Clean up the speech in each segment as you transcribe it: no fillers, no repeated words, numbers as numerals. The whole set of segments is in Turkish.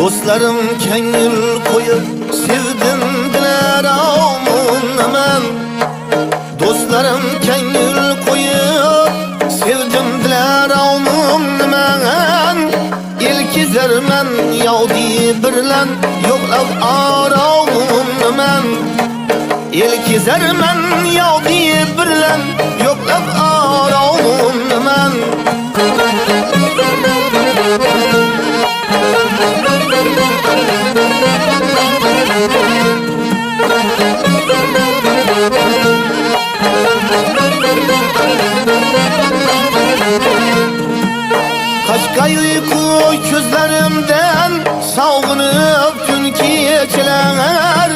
Dostlarım kengil koyup sevdim diler avmun men. Dostlarım kengil koyup sevdim diler avmun men. İlkizermen yavdi birlen yoklab aravmun men. İlkizermen yavdi birlen yoklab aravmun men. Kaçkay uyku gözlerimden savğınıp gün geçiler.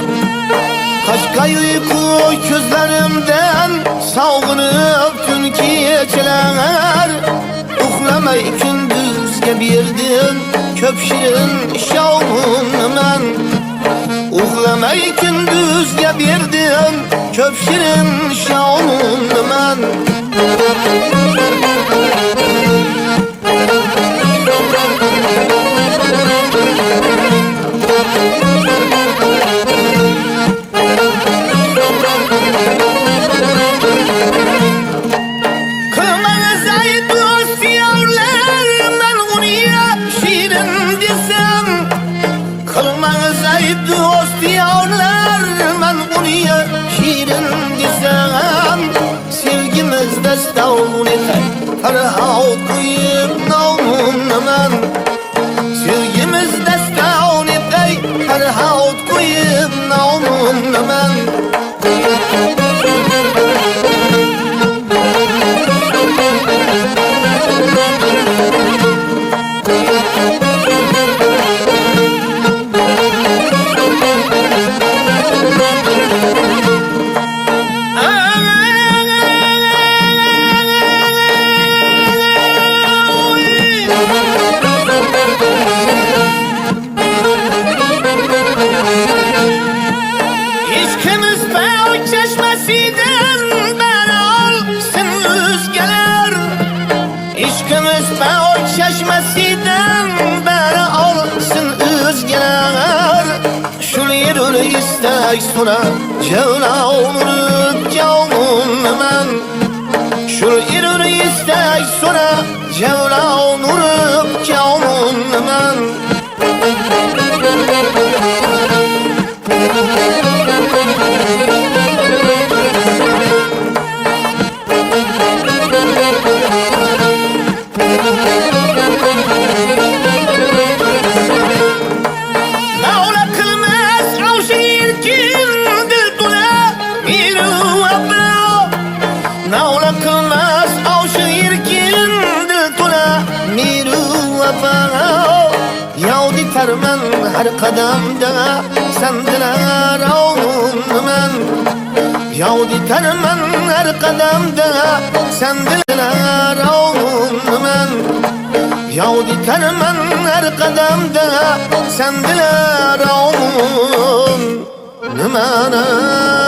Kaçkay uyku gözlerimden savğınıp gün geçiler. Uxlamay gündüzge birdin köp şirin şavmun men. Uxlamay gündüzge birdin köp şirin şavmun men. Farhat koyup navmun men. Sevgimiz destan ey farhat koyup navmun men. Çeşmesinden beri alsın özgeler. Şunu yürü istek sonra cevla olur cavun men. Şunu yürü istek sonra cevla olur cavun men. Yavdi termen her kademde sendiler avun men. Yavdi termen her kademde sendiler avun men. Yavdi termen her kademde sendiler avun men.